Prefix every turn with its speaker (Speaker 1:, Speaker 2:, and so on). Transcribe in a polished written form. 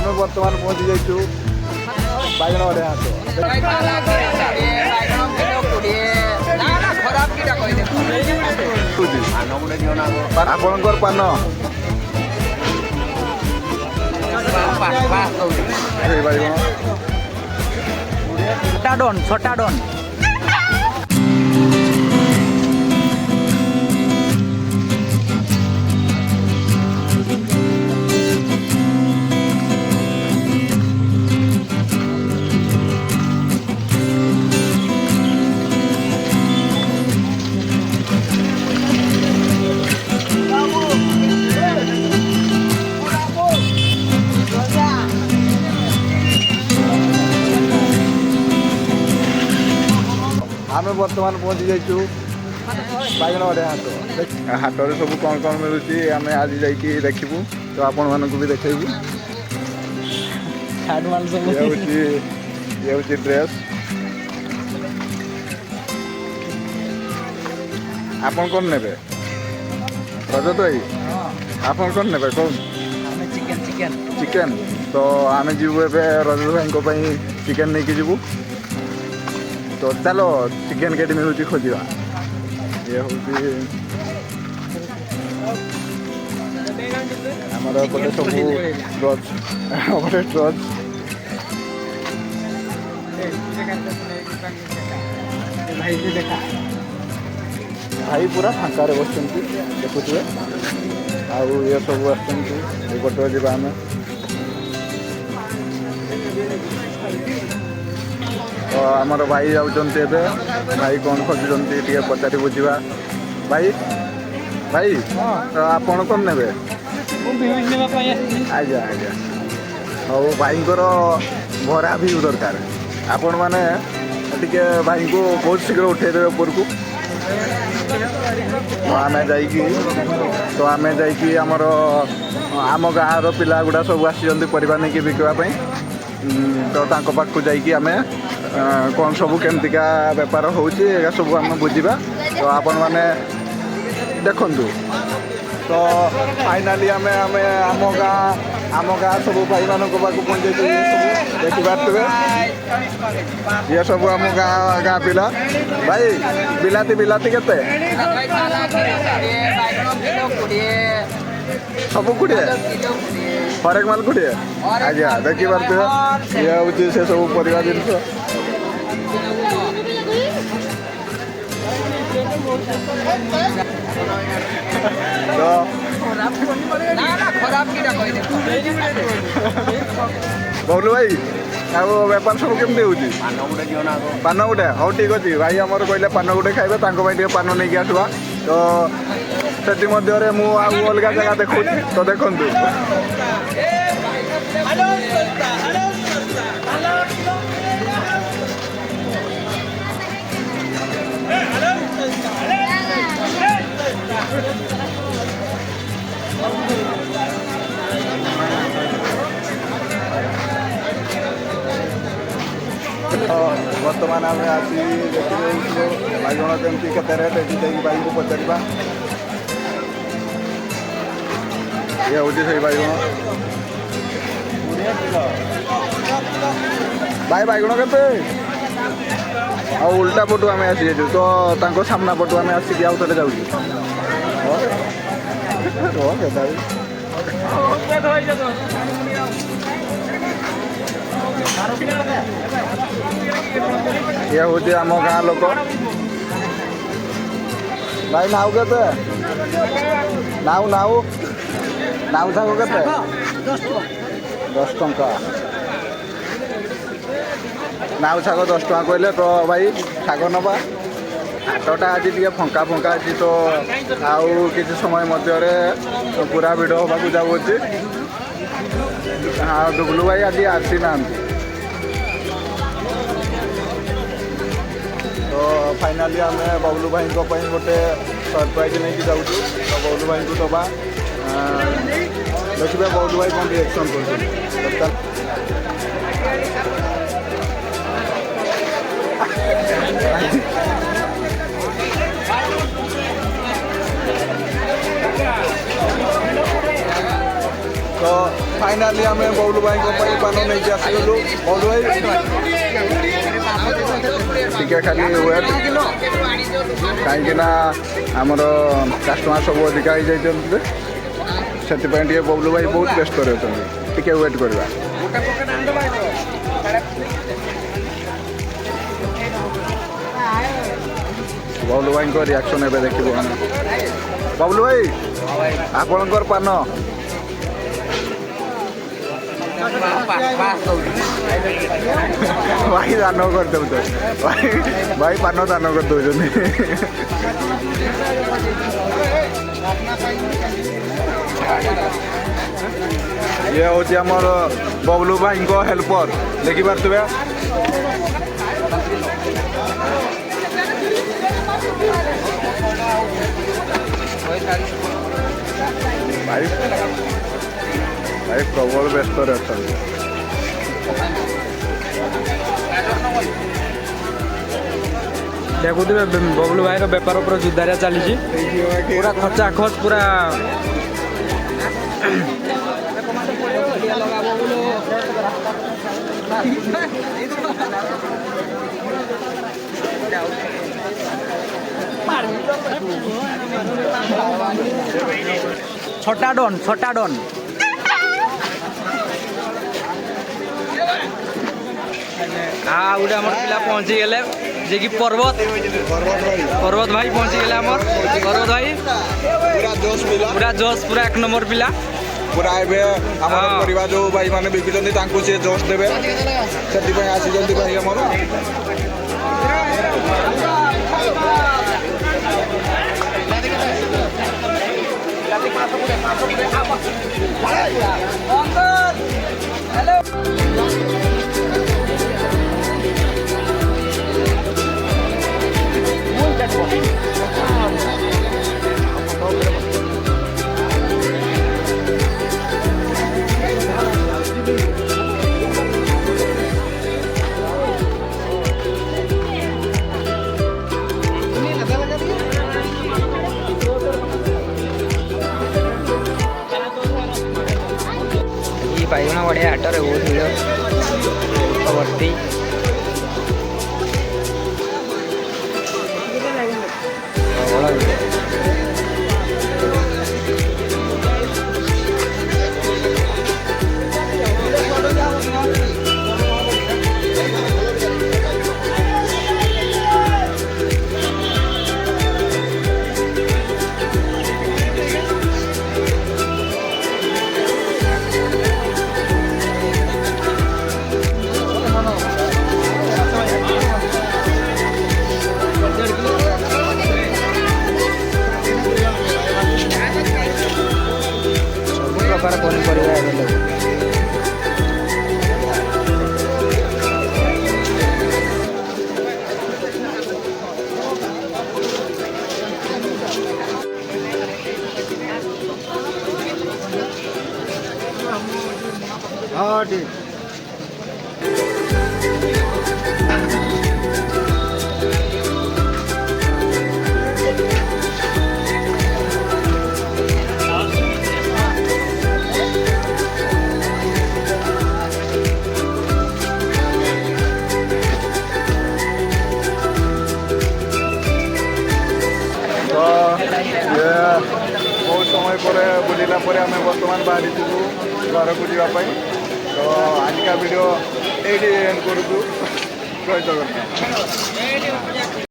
Speaker 1: आम बर्तमान पहुँची जाइए बैगण बड़े हाथ आपणकर पान
Speaker 2: छोटा डन
Speaker 1: आम बर्तमान पहुँची जाइए बैगण बड़े हाथ हाट में सब कौन कौन मिलूँ आम आज जाकि देखू तो आपण मानक भी देखू ये हूँ ड्रेस आपन कौन ने रजत भाई आपन कौन ने कौन चिकेन तो आम जीवु ए रजत भाई चिकेन नहीं कि जीवु तो चलो चिकेन केटी मिलूँ खोजा ये हूँ आमर एपटे सब ट्रच ट्रच भाई पूरा फांका बस देखुए आउ ये सब आसपटे जा आम तो आमर भाई जाऊँचे भाई कौन खोजुंट टे पचारि बुझा भाई भाई तो आपन कौन ने आज्ञा आज्ञा हाँ भाई भरा भी दरकार आपण मैंने टे भाई को बहुत शीघ्र उठेदे ऊपर को तो आम जाइकी आमर आम गाँव पिला गुड़ा सब आसी परिवार नहीं बिकवाई तो पाखु जाइकी आम कौन सब केमतिका बेपार हो सब आम बुझा तो आपण मैंने देखु तो फाइनाली आम गाँ सब भाई मान पाक पहुँचे देखिपे ये सब आम गाँ पिला भाई बिलाती बिलाती के सब 20 हरेक माल 20 आज्ञा देखिपे ये हूँ से सब परिवा जिनस तो बबलू भाई बेपार सब केमती हो पान गुटे हाँ ठीक अच्छे भाई आमर कहले पान गुटे खाइबे पान नहीं आसवा तो से मुझे अलग जगह देखु तो देखु बर्तमान आम आसी देखिए बैगण केमती केते रेट ये भाई को पचारा ये हूँ से बैगण भाई बैगण के उल्टा पटू आम आसी जाइए तो सामना पटू आम आसिक आउ थे जाऊँ ये हूँ आम गाँ लोक भाई नाउ के नाउ नाउ नाउ शाग के 10 टंका नाउ शाग 10 टंका कहले तो भाई शाग नवा हाटटा आज टे फंका फंका अच्छी तो आउ किसी समय मध्य तो पूरा भिड़ होगा जाऊँगी हाँ दुबलू भाई आज आसी ना तो फाइनाली आम बबलू भाई गोटे सरप्राइज नहीं कि जाऊँ तो बबलू भाई को दबा देखिए बबलू भाई कौन रिएक्शन कर तो फाइनाली आम बबलू भाई पान नहीं आसलु बबलू भाई टिके खाली वेट कहीं आमर कस्टमर सब अधिका हो जाते से बबलू भाई बहुत व्यस्त अच्छा टिके वेट करवा बबलू भाई रिएक्शन एवं देखो बबलू भाई आपणकर पान भाई दान कर दे भाई पान दान कर दौर ये हूँ आमर बबलू भाई हेल्पर देखी पारे भाई भाई प्रबल व्यस्त अच्छा
Speaker 2: देखुए बबलू भाई बेपार पूरा जुदारिया चली पूरा खर्चा खर्च पूरा छोटा डन हाँ गोटे आम पिला पहुँची गले जे कि पर्वत भाई पहुँची गले आम पर्वत भाई पूरा जोश पूरा एक नंबर पिला
Speaker 1: पूरा परिवार जो भाई मैंने बिकुंट सी जोश देवे से आसी भाई आमर
Speaker 2: बाइगण बढ़िया हाटर बहुत भीड़ भर्ती प्रकार पनीपरिया अवेलेबल हाँ ठीक
Speaker 1: बहुत समय पर बुलला आम बर्तमान बाहरी घर को जावाई तो आजिका वीडियो ये एंड करूँ जय जगन्नाथ।